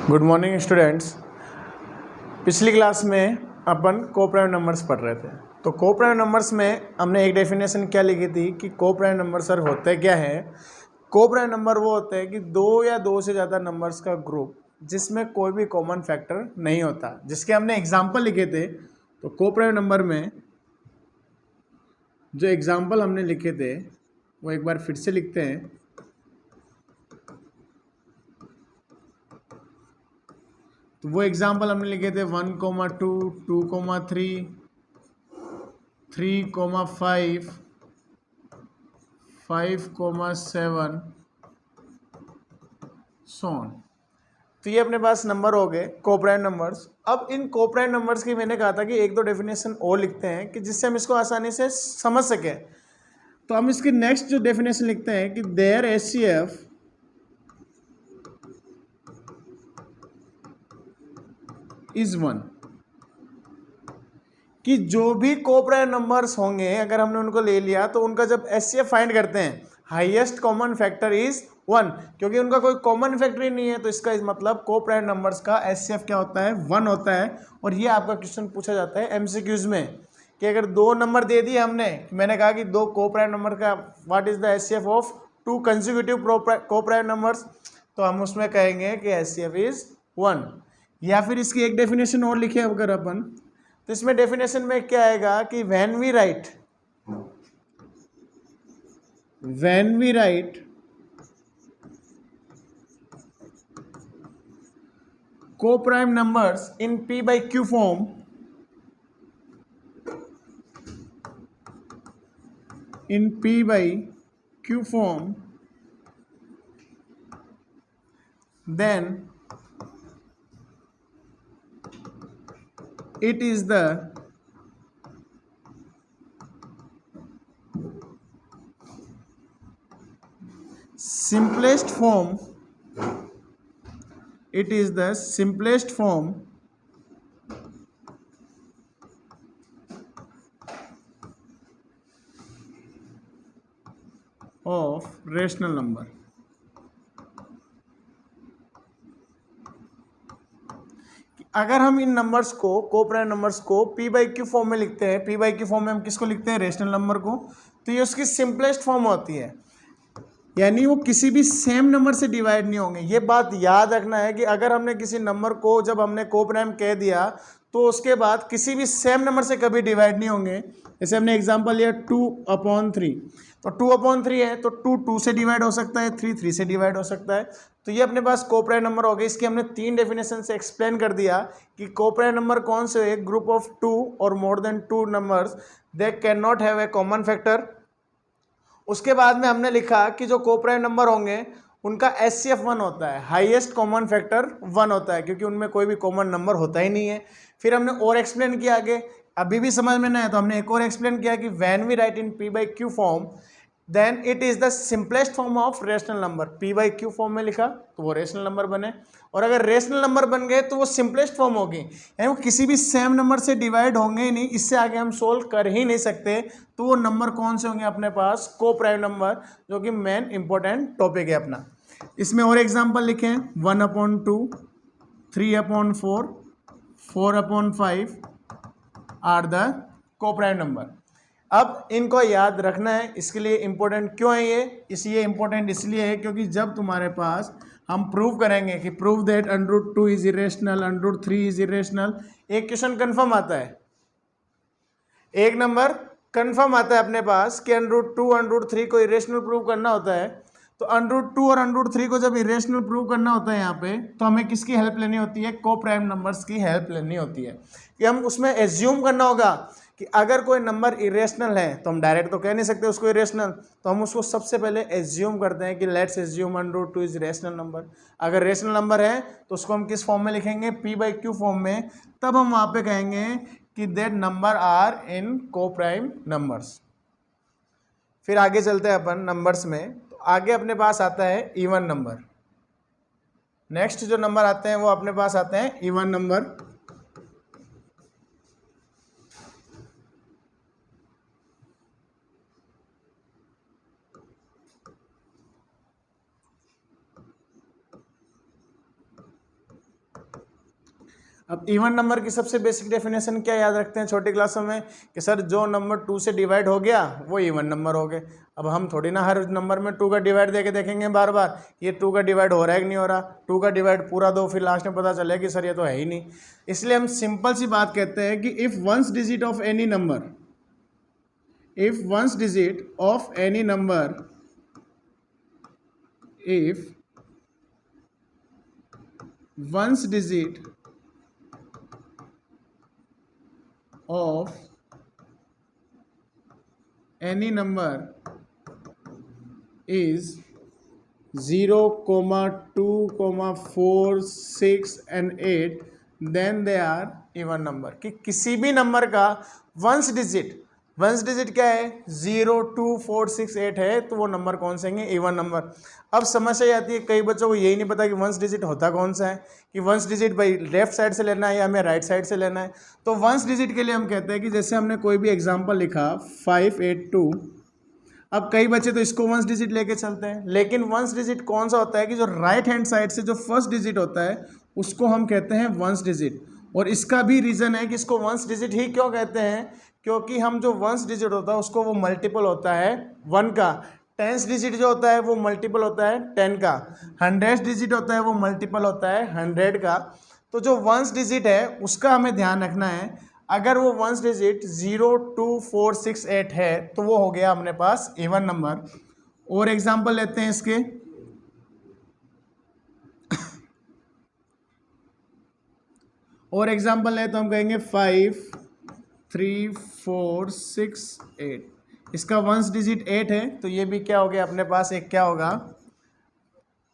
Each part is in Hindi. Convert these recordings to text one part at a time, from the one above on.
Good morning students. पिछली क्लास में अपन कोप्राइम नंबर्स पढ़ रहे थे। तो कोप्राइम नंबर्स में हमने एक डेफिनेशन क्या लिखी थी कि कोप्राइम नंबर सर होते क्या है। कोप्राइम नंबर वो होते हैं कि दो या दो से ज़्यादा नंबर्स का ग्रुप जिसमें कोई भी कॉमन फैक्टर नहीं होता, जिसके हमने एग्जाम्पल लिखे थे। तो कोप्राइम नंबर में जो एग्जाम्पल हमने लिखे थे वो एक बार फिर से लिखते हैं। तो वो एग्जाम्पल हमने लिखे थे 1,2, 2,3, 3,5, 5,7 सोन। तो ये अपने पास नंबर हो गए कोप्राइम नंबर्स। अब इन कोप्राइम नंबर्स की मैंने कहा था कि एक दो डेफिनेशन और लिखते हैं कि जिससे हम इसको आसानी से समझ सकें। तो हम इसकी नेक्स्ट जो डेफिनेशन लिखते हैं कि देयर एचसीएफ इज 1, कि जो भी कोप्राइम नंबर्स होंगे अगर हमने उनको ले लिया तो उनका जब एचसीएफ फाइंड करते हैं हाईएस्ट कॉमन फैक्टर इज 1, क्योंकि उनका कोई कॉमन फैक्टर ही नहीं है। तो इसका मतलब कोप्राइम नंबर्स का एचसीएफ क्या होता है, 1 होता है। और ये आपका क्वेश्चन पूछा जाता है एमसीक्यूज में कि अगर दो नंबर दे दिए हमने, मैंने कहा कि दो कोप्राइम नंबर का what is the HCF of to consecutive coprime numbers, तो हम उसमें कहेंगे कि एचसीएफ इज 1। या फिर इसकी एक डेफिनेशन और लिखे अगर अपन, तो इसमें डेफिनेशन में क्या आएगा कि when we write coprime numbers in P by Q form, then it is the simplest form of rational number। अगर हम इन नंबर्स को कोप्राइम नंबर्स को P by Q फॉर्म में लिखते हैं, P by Q फॉर्म में हम किसको लिखते हैं, रेशनल नंबर को, तो ये उसकी सिंपलेस्ट फॉर्म होती है, यानी वो किसी भी सेम नंबर से डिवाइड नहीं होंगे। ये बात याद रखना है कि अगर हमने किसी नंबर को जब हमने कोप्राइम कह दिया तो उसके बाद किसी भी सेम नंबर से कभी डिवाइड नहीं होंगे। जैसे हमने एग्जांपल लिया 2/3, तो 2/3 है तो 2 से डिवाइड हो सकता है, 3 से डिवाइड हो सकता है। तो ये अपने पास कोप्राइम नंबर हो गए। इसकी हमने 3 डेफिनेशन से एक्सप्लेन कर दिया कि कोप्राइम नंबर कौन से, एक ग्रुप ऑफ 2 और more than 2 numbers they can not have a common factor. उसके बाद में हमने लिखा कि जो कोप्राइम नंबर होंगे उनका एचसीएफ 1 होता है, हाईएस्ट कॉमन फैक्टर 1 होता है, क्योंकि उनमें कोई भी कॉमन नंबर होता ही नहीं है। फिर हमने और एक्सप्लेन किया आगे, अभी भी समझ में नहीं आया तो हमने एक और एक्सप्लेन किया कि when we write in P by Q form then it is the simplest form of rational number. P by Q form में लिखा तो वो रेशनल नंबर बने, और अगर रेशनल नंबर बन गए तो वो सिंपलेस्ट फॉर्म होगी, यानी वो किसी भी सेम नंबर से डिवाइड होंगे ही नहीं। इससे आगे हम सोल्व कर ही नहीं सकते। तो वो नंबर कौन से होंगे अपने पास, कोप्राइम नंबर, जो कि मेन इंपॉर्टेंट टॉपिक है अपना। इसमें और एग्जाम्पल लिखे 1/2, 3/4, 4/5 आर द कोप्राइम नंबर। अब इनको याद रखना है, इसके लिए इंपॉर्टेंट क्यों है ये, इसलिए इंपॉर्टेंट इसलिए है क्योंकि जब तुम्हारे पास हम प्रूव करेंगे कि prove that √2 is irrational, √3 is irrational, एक क्वेश्चन कंफर्म आता है, एक नंबर कंफर्म आता है अपने पास कि √2 √3 को इरेशनल प्रूव करना होता है। तो √2 और √3 को जब इरेशनल प्रूव करना होता है यहाँ पे, तो हमें किसकी हेल्प लेनी होती है, कोप्राइम नंबर्स की हेल्प लेनी होती है। कि हम उसमें एज्यूम करना होगा कि अगर कोई नंबर इरेशनल है तो हम डायरेक्ट तो कह नहीं सकते उसको इरेशनल, तो हम उसको सबसे पहले एज्यूम करते हैं कि let's assume √2 is rational number. अगर रेशनल नंबर है तो उसको हम किस फॉर्म में लिखेंगे, P by Q फॉर्म में। तब हम वहाँ पे कहेंगे कि that number are in coprime numbers. फिर आगे चलते हैं अपन नंबर्स में। तो आगे अपने पास आता है इवन नंबर। नेक्स्ट जो नंबर आते हैं वो अपने पास आते हैं इवन नंबर। अब इवन नंबर की सबसे बेसिक डेफिनेशन क्या याद रखते हैं छोटी क्लासों में कि सर जो नंबर 2 से डिवाइड हो गया वो इवन नंबर हो गए। अब हम थोड़ी ना हर नंबर में 2 का डिवाइड दे के देखेंगे बार बार ये 2 का डिवाइड हो रहा है कि नहीं हो रहा। 2 का डिवाइड पूरा दो, फिर लास्ट में पता चले कि सर ये तो है ही नहीं। इसलिए हम सिंपल सी बात कहते हैं कि if ones digit of any number, if one's digit of any number, if one's digit of any number is 0, 2, 4, 6 and 8 then they are even number। कि किसी भी नंबर का वंस डिजिट क्या है 0, 2, 4, 6, 8 है तो वो नंबर कौन से हैं इवन नंबर। अब समस्या आती है कई बच्चों को यही नहीं पता कि वंस डिजिट होता कौन सा है, कि वंस डिजिट भाई लेफ्ट साइड से लेना है या हमें राइट साइड से लेना है। तो वंस डिजिट के लिए हम कहते हैं कि जैसे हमने कोई भी एग्जांपल लिखा 582, अब कई बच्चे तो इसको वंस डिजिट लेके चलते हैं, लेकिन वंस डिजिट कौन सा होता है कि जो राइट हैंड साइड से जो फर्स्ट डिजिट होता है उसको हम कहते हैं वंस डिजिट। और इसका भी रीज़न है कि इसको वंस डिजिट ही क्यों कहते हैं, क्योंकि हम जो वंस डिजिट होता है उसको वो मल्टीपल होता है 1 का, टेंस डिजिट जो होता है वो मल्टीपल होता है 10 का, 100 डिजिट होता है वो मल्टीपल होता है 100 का। तो जो वंस डिजिट है उसका हमें ध्यान रखना है। अगर वो वंस डिजिट 0, 2, 4, 6, 8 है तो वो हो गया अपने पास इवन नंबर। और एग्जांपल लेते हैं इसके, और एग्जांपल ले तो हम कहेंगे 5, 3, 4, 6, 8। इसका वंस डिजिट 8 है तो ये भी क्या हो गया अपने पास एक क्या होगा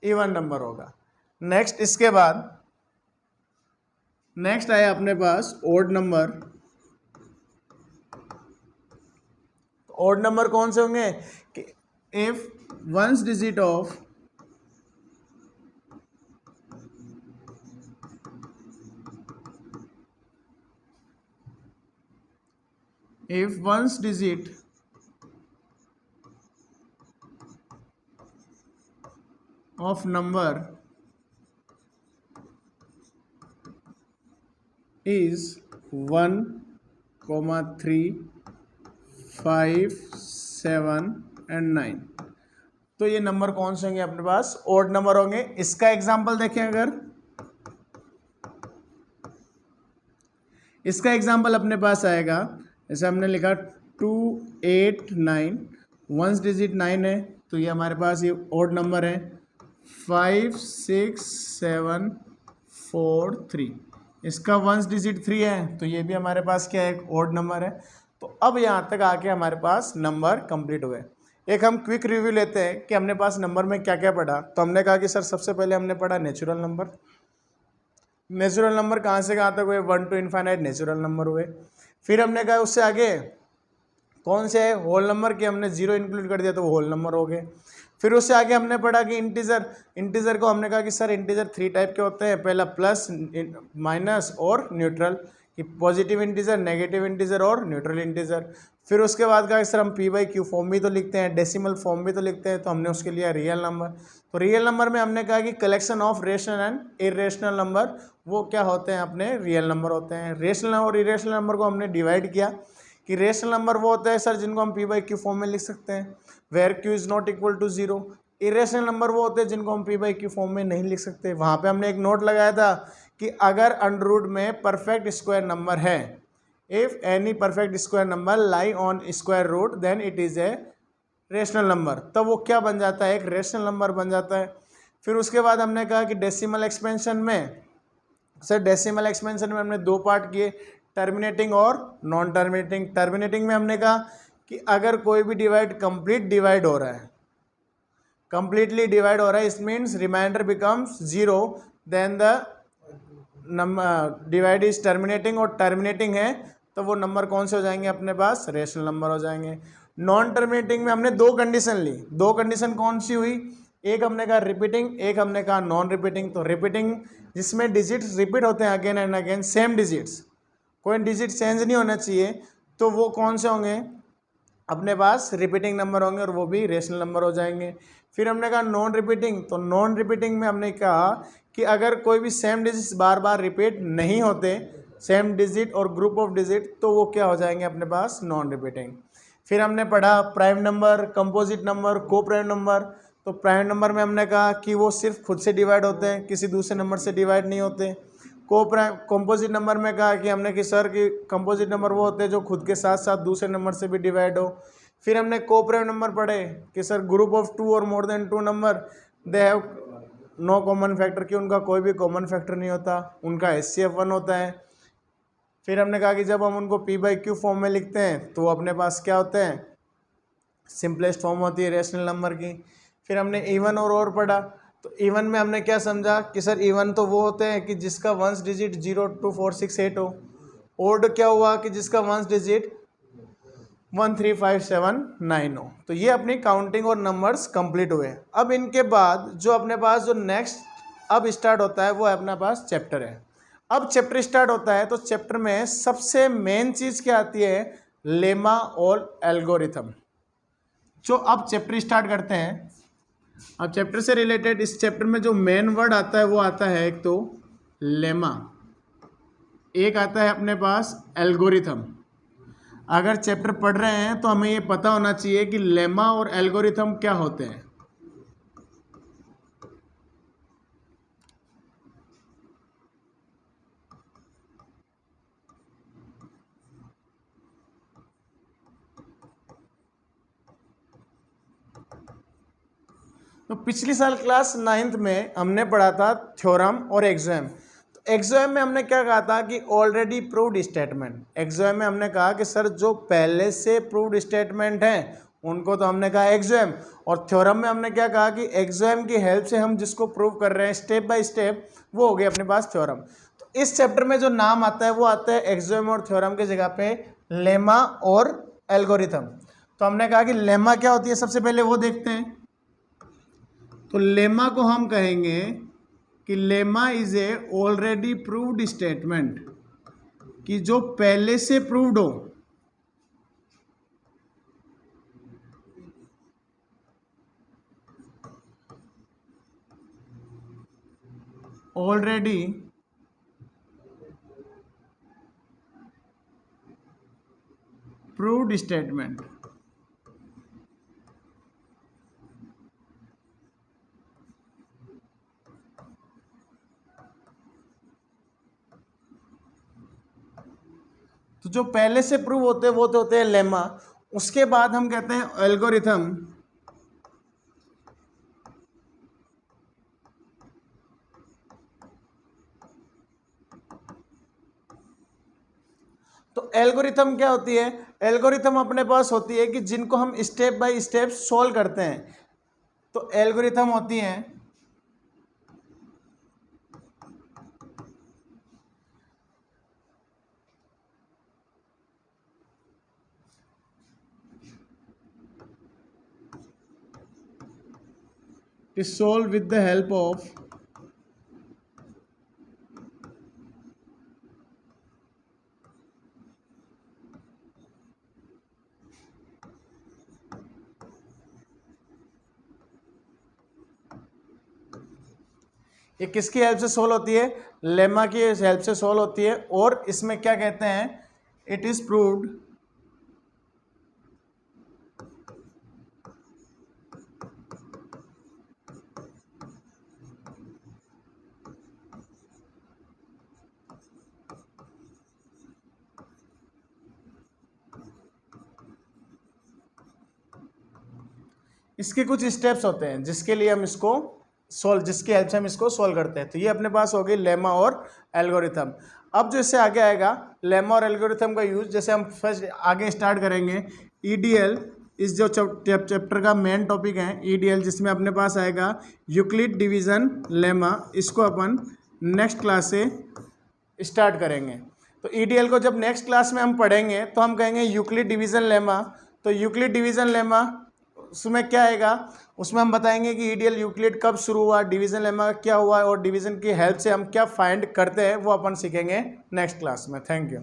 इवन नंबर होगा। नेक्स्ट इसके बाद नेक्स्ट आया अपने पास ओड नंबर। ओड नंबर कौन से होंगे कि if ones digit of if one's digit of number is 1, 3, 5, 7 and 9 तो ये नंबर कौन से होंगे अपने पास ओड नंबर होंगे। इसका एग्जांपल देखें, अगर इसका एग्जांपल अपने पास आएगा जैसे हमने लिखा 2, 8, 9, वंस डिजिट 9 है तो ये हमारे पास ये ओड नंबर है। 5, 6, 7, 4, 3 इसका वंस डिजिट 3 है तो ये भी हमारे पास क्या है एक ओड नंबर है। तो अब यहाँ तक आके हमारे पास नंबर कंप्लीट हुए। एक हम क्विक रिव्यू लेते हैं कि हमने पास नंबर में क्या क्या पढ़ा। तो हमने कहा कि सर सबसे पहले हमने पढ़ा नेचुरल नंबर। नेचुरल नंबर कहाँ से कहाँ तक हुए 1 to इन्फाइनाइट नेचुरल नंबर हुए। फिर हमने कहा उससे आगे कौन से है होल नंबर के, हमने 0 इंक्लूड कर दिया तो वो होल नंबर हो गए। फिर उससे आगे हमने पढ़ा कि इंटीजर को हमने कहा कि सर इंटीजर 3 टाइप के होते हैं, पहला प्लस, माइनस और न्यूट्रल, कि पॉजिटिव इंटीजर, नेगेटिव इंटीजर और न्यूट्रल इंटीजर। फिर उसके बाद कहा कि सर हम p/q फॉर्म भी तो लिखते हैं, डेसिमल फॉर्म भी तो लिखते हैं, तो हमने उसके लिए रियल नंबर। तो रियल नंबर में हमने कहा कि collection of rational and irrational number वो क्या होते हैं अपने रियल नंबर होते हैं। रेशनल और इरेशनल नंबर को हमने डिवाइड किया कि रेशनल नंबर वो होता है सर जिनको हम p/q फॉर्म में लिख सकते हैं where q is not equal to 0। Irrational number वो होते हैं जिनको हम p/q फॉर्म में नहीं लिख सकते। वहाँ पे हमने एक नोट लगाया था कि अगर अंडर रूट में परफेक्ट स्क्वायर नंबर है, if any perfect square number lie on square root then it is a rational number, तब वो क्या बन जाता है एक रेशनल नंबर बन जाता है। फिर उसके बाद हमने कहा कि डेसिमल एक्सपेंशन में सर डेसिमल एक्सपेंशन में हमने 2 पार्ट किए, टर्मिनेटिंग और नॉन टर्मिनेटिंग। टर्मिनेटिंग में हमने कहा कि अगर कोई भी डिवाइड कंप्लीट डिवाइड हो रहा है, कंप्लीटली डिवाइड हो रहा है, इस means remainder becomes 0 then the number divide is terminating, और टर्मिनेटिंग है तो वो नंबर कौन से हो जाएंगे अपने पास रेशनल नंबर हो जाएंगे। नॉन टर्मिनेटिंग में हमने 2 कंडीशन ली। 2 कंडीशन कौन सी हुई, एक हमने कहा रिपीटिंग, एक हमने कहा नॉन रिपीटिंग। तो रिपीटिंग जिसमें डिजिट्स रिपीट होते हैं again and again, same digits, कोई डिजिट चेंज नहीं होना चाहिए, तो वो कौन से होंगे अपने पास रिपीटिंग नंबर होंगे और वो भी रेशनल नंबर हो जाएंगे। फिर हमने कहा नॉन रिपीटिंग, तो नॉन रिपीटिंग में हमने कहा कि अगर कोई भी सेम डिजिट बार बार रिपीट नहीं होते, सेम डिजिट और ग्रुप ऑफ डिजिट, तो वो क्या हो जाएंगे अपने पास, नॉन रिपीटिंग। फिर हमने पढ़ा प्राइम नंबर, कंपोजिट नंबर, को प्राइम नंबर। तो प्राइम नंबर में हमने कहा कि वो सिर्फ खुद से डिवाइड होते हैं, किसी दूसरे नंबर से डिवाइड नहीं होते। कंपोजिट नंबर में कहा कि हमने कि सर कि कंपोजिट नंबर वो होते हैं जो खुद के साथ साथ दूसरे नंबर से भी डिवाइड हो। फिर हमने को प्राइम नंबर पढ़े कि सर ग्रुप ऑफ 2 और more than 2 number they have no common factor, कि उनका कोई भी कॉमन फैक्टर नहीं होता, उनका HCF 1 होता है। फिर हमने कहा कि जब हम उनको P/Q फॉर्म में लिखते हैं तो अपने पास क्या होते हैं, सिंपलेस्ट फॉर्म होती है रेशनल नंबर की। फिर हमने इवन और पढ़ा। तो इवन में हमने क्या समझा कि सर इवन तो वो होते हैं कि जिसका वंस डिजिट 0 2 4 6 8 हो। ओड क्या हुआ कि जिसका वंस डिजिट 1 3 5 7 9 हो। तो ये अपनी काउंटिंग और नंबर्स कंप्लीट हुए। अब इनके बाद जो अपने पास जो नेक्स्ट अब स्टार्ट होता है वो अपने पास चैप्टर है। अब चैप्टर स्टार्ट होता है तो चैप्टर में सबसे मेन चीज़ क्या आती है, लेमा और एल्गोरिथम। जो अब चैप्टर स्टार्ट करते हैं, अब चैप्टर से रिलेटेड इस चैप्टर में जो मेन वर्ड आता है वो आता है एक तो लेमा, एक आता है अपने पास एल्गोरिथम। अगर चैप्टर पढ़ रहे हैं तो हमें ये पता होना चाहिए कि लेमा और एल्गोरिथम क्या होते हैं। तो पिछली साल क्लास 9th में हमने पढ़ा था थ्योरम और एक्सोएम। तो एक्सोएम में हमने क्या कहा था कि ऑलरेडी प्रूव्ड स्टेटमेंट। एक्सोएम में हमने कहा कि सर जो पहले से प्रूव्ड स्टेटमेंट हैं उनको तो हमने कहा एक्सोएम, और थ्योरम में हमने क्या कहा कि एक्सोएम की हेल्प से हम जिसको प्रूव कर रहे हैं स्टेप बाय स्टेप, वो हो गया अपने पास थ्योरम। तो इस चैप्टर में जो नाम आता है वो आता है एक्सोएम और थ्योरम की जगह पे लेमा और एल्गोरिथम। तो हमने कहा कि लेमा क्या होती है, सबसे पहले वो देखते हैं। तो लेमा को हम कहेंगे कि lemma is a already proved statement, कि जो पहले से प्रूव्ड हो। Already proved statement. तो जो पहले से प्रूव होते हैं वो तो होते हैं लेमा। उसके बाद हम कहते हैं एल्गोरिथम। तो एल्गोरिथम क्या होती है, एल्गोरिथम अपने पास होती है कि जिनको हम स्टेप बाय स्टेप सॉल्व करते हैं। तो एल्गोरिथम होती हैं to solve with the help of ये किसकी हेल्प से सोल्व होती है, लेमा की हेल्प से सोल्व होती है। और इसमें क्या कहते हैं, इट इज प्रूव्ड इसके कुछ स्टेप्स होते हैं जिसके लिए हम इसको जिसकी हेल्प से हम इसको सोल्व करते हैं। तो ये अपने पास हो गई लेमा और एल्गोरिथम। अब जो इससे आगे आएगा लेमा और एल्गोरिथम का यूज, जैसे हम फर्स्ट आगे स्टार्ट करेंगे EDL, इस जो चैप्टर का मेन टॉपिक है EDL, जिसमें अपने पास आएगा यूक्लिड डिवीज़न लेमा। इसको अपन नेक्स्ट क्लास से स्टार्ट करेंगे। तो EDL को जब नेक्स्ट क्लास में हम पढ़ेंगे तो हम कहेंगे यूक्लिड डिवीज़न लेमा। तो यूक्लिड डिवीज़न लेमा उसमें क्या आएगा, उसमें हम बताएंगे कि EDL यूक्लिड कब शुरू हुआ, डिवीज़न लेमा क्या हुआ, और डिवीज़न की हेल्प से हम क्या फाइंड करते हैं वो अपन सीखेंगे नेक्स्ट क्लास में। Thank you.